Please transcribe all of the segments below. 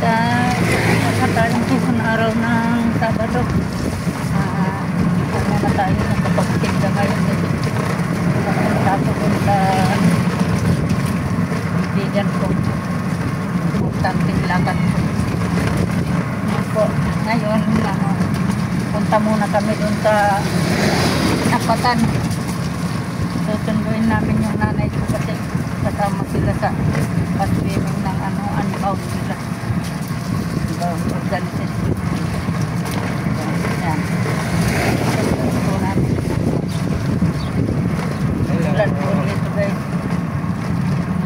Sa tayong isang araw ng Sabado. Ano na tayo nakapagtinda ngayon. Tapos sa bigan ko. Importanteng lakad ko. Ngayon, punta muna kami doon sa Napatan. Susunduin namin yung nanay ko kasi kasama sila sa paswimming ng unbound nila. Unbound organization. Yan. Susunduin po namin. Ulan po dito guys.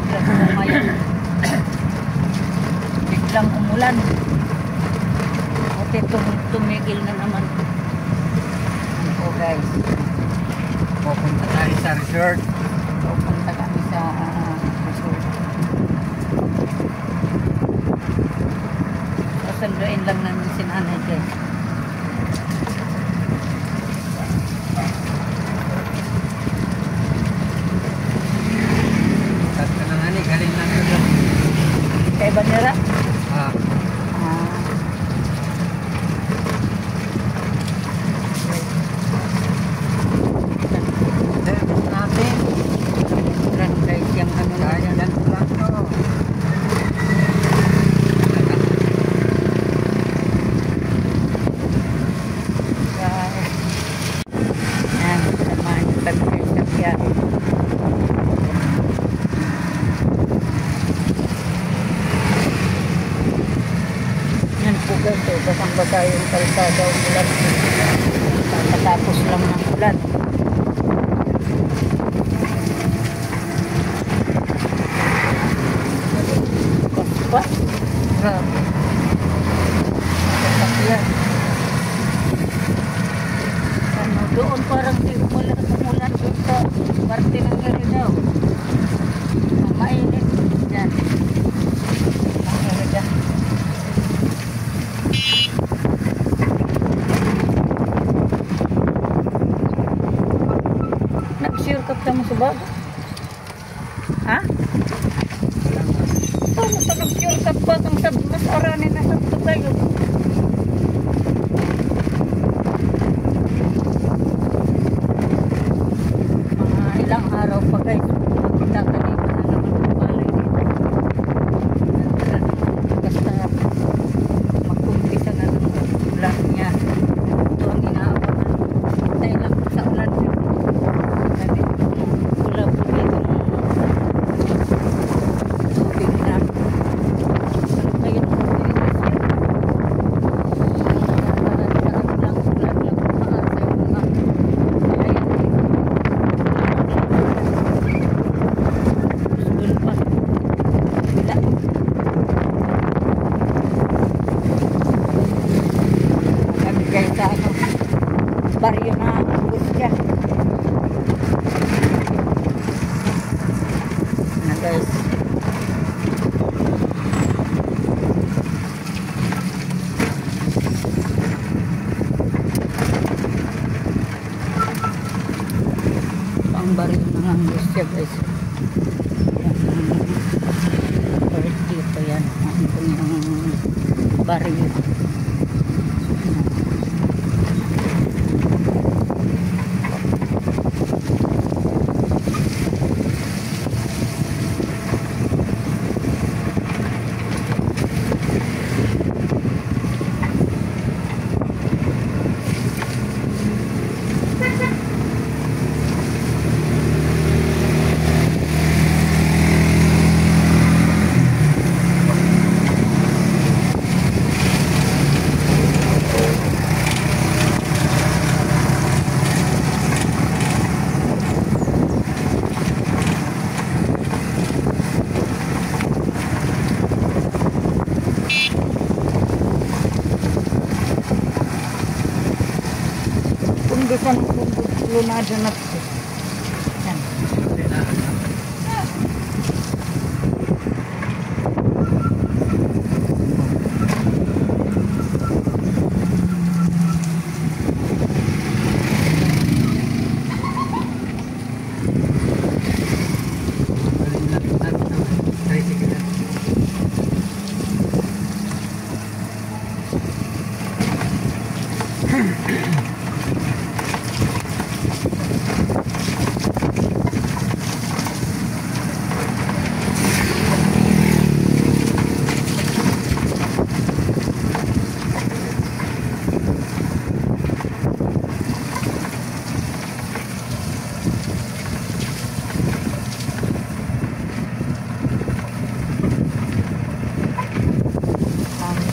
Ulan po ngayon. Biglang umulan. Buti tumigil na naman. Yan po guys. Pupunta tayo sa resort. Pupunta kami sa resort. Susunduin lang namin si nanay guys. Saan ka na nga ni? Galing lang ito. Kay Bandera? Basang-basa yung kalsada ulan. Tatapos lang ng ulan. Kaspa? Grabe. Kasakyan. Doon parang umulan doon sa parte ng Iridaw. Mainit. Yan. Ang Iridaw. Nag-shortcut ka mo sa bago? Ha? Paano sa nag-shortcut pa kang mas aranin na sabto tayo? Mga ilang araw pa guys. Kita ka dito na naman ang balay dito. Basta magkumpisa na ng ulan niya. Ito ang inaabangan. Tayo lang sa ulan niya. Baryo na Angustia na guys. Ang baryo ng Angustia guys. Dito yan ang baryo. Pundusan lunado na ito. Yan.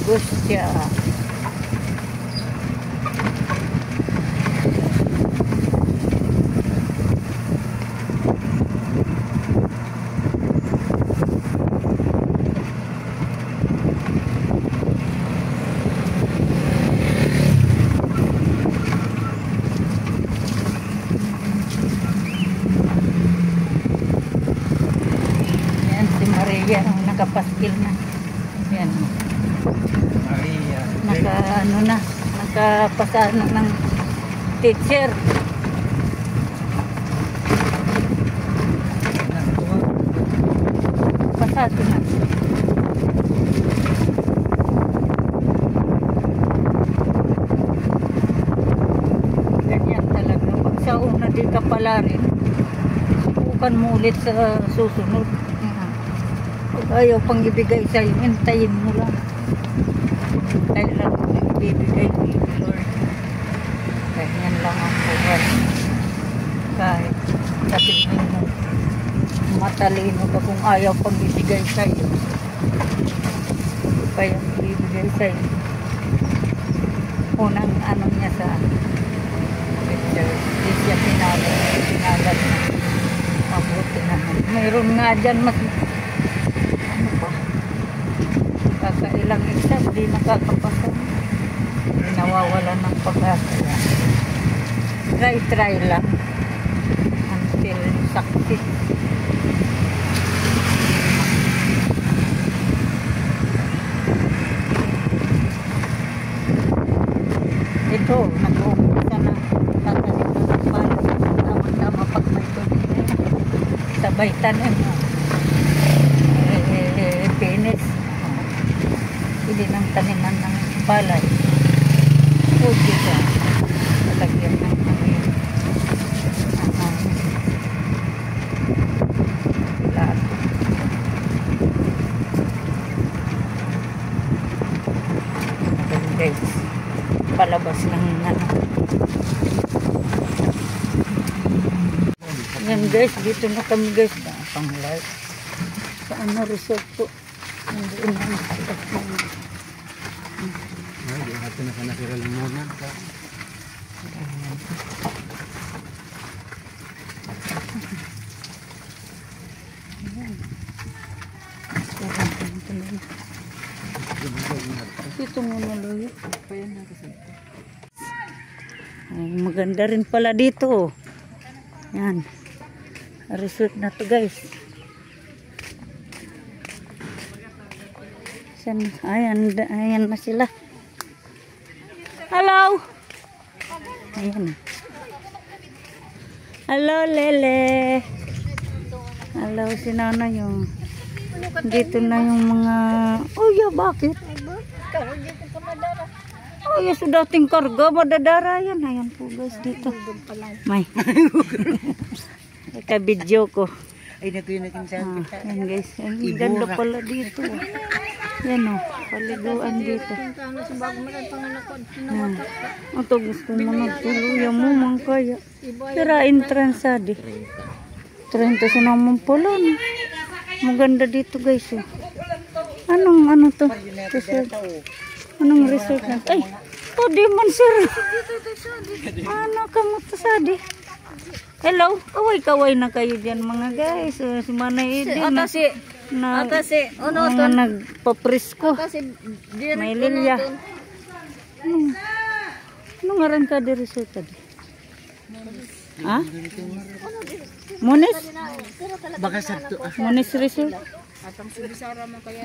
Angustia. Maria ang nakapaskil na. Yan. Maria. Nakapasa ng teacher. Pasado na. Ganyan talaga. Pag sa una di ka pala rin, subukan mo ulit sa susunod. Ayaw pang ibigay sa'yo, hintayin mo lang. Kailan mo ibibigay mo yung Lord. Ganyan lang ang buhay. Kahit sabihin mo, matalino ka kung ayaw pang ibigay sa'yo. Kaya ibibigay sa'yo. Unang ano niya sa picture, hindi siya pinalag na. Mabuti naman. Mayroon nga dyan mas kakailang exam, di nakakapasa. Nawawala ng pag-asa. Try lang until succeed. Ito, nag-uumpisa na tatanim ng pala. Tama-tama pag may tubig. Sabay tanim. Finish. Hindi ng taniman ng palay. Pwede siya. Talagyan ng lahat. Guys, palabas ng ano. Yan guys, dito na kami guys. Pang live. Sa ano resort po. Nandiyan na sila. Ay, di natin na kanasira limunan. Ito muna loyo. Ay, maganda rin pala dito. Yan. Resort na to guys. Ayan na sila. Hello. Ayan. Hello, Lele. Hello, si Nana yung dito na yung mga oh yeah, bakit? Oh yeah, so dating karga madadara yan. Ayan po guys dito. May. Ika video ko. Ay, natin sa akin. Yan guys. Ang ganda pala dito. Yan o. Paliguan dito. Ang to gusto mo nagtuluyan mo man kaya. Pero entrance adi. 30 sa naman pala. No? Maganda dito guys. Oh. Anong to? Resort. Anong resort na? Ay! Oh, di man sir. Ano ka mo to sadi? Hello, kaway-kaway na kayo diyan mga guys. Si Manay Edin na nagpapresko. May Lilia. Ano nga rin ka di resort ka di? Ha? Munis? Munis resort?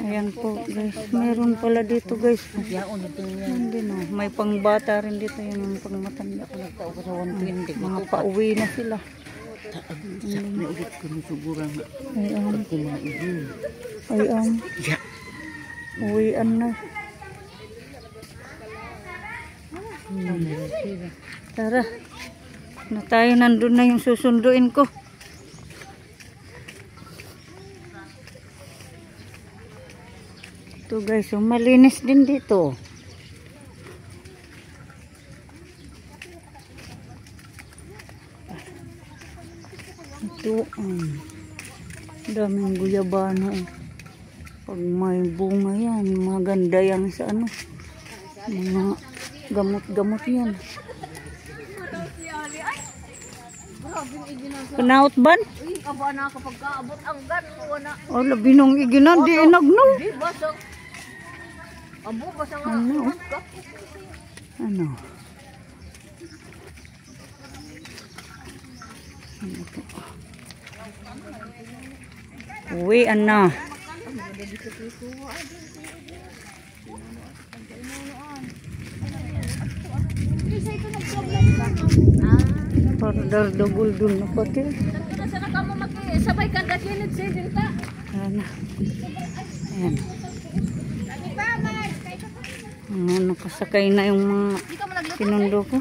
Ayan po guys. Meron pala dito guys. Hindi no. May pangbata rin dito. Yung pangmatanda. Mga pauwi na sila. Ayan. Uwian na. Tara. Na tayo nandun na yung susunduin ko. Ito guys, malinis din dito. Ito, daming guyabano. Pag may bunga yan, maganda yan sa ano. Mga gamot-gamot yan. Kanaot ban? Uy, aba na kapag kaabot ang gan. Wala. O, labi nung iginan, di inagno. Di, basag. Abo, basag nga. Ano? Ano? Ano to? Uwian na. Para dardagol dun na pati. Sana ka mo makisabay ka na kinit sa dinta. Ayan na. Ayan. Ano, nakasakay na yung mga sinundo ko.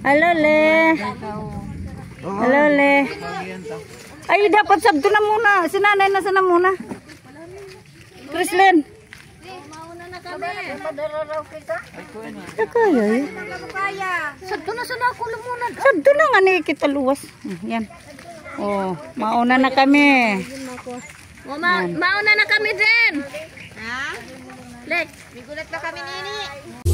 Hello, Le. Hello, Le. Ay, dapat sabto na muna. Sinanay na sana muna. Chrislyn. Mauna na kami. Madara raw kita. Kaya eh. Kaya. Sadto na sana ako lumunan. Sabto na nga ni kita luwas. Yan. Oh, mauna na kami. Mauna na kami din. Ha? Lex, bigulat na kami nini.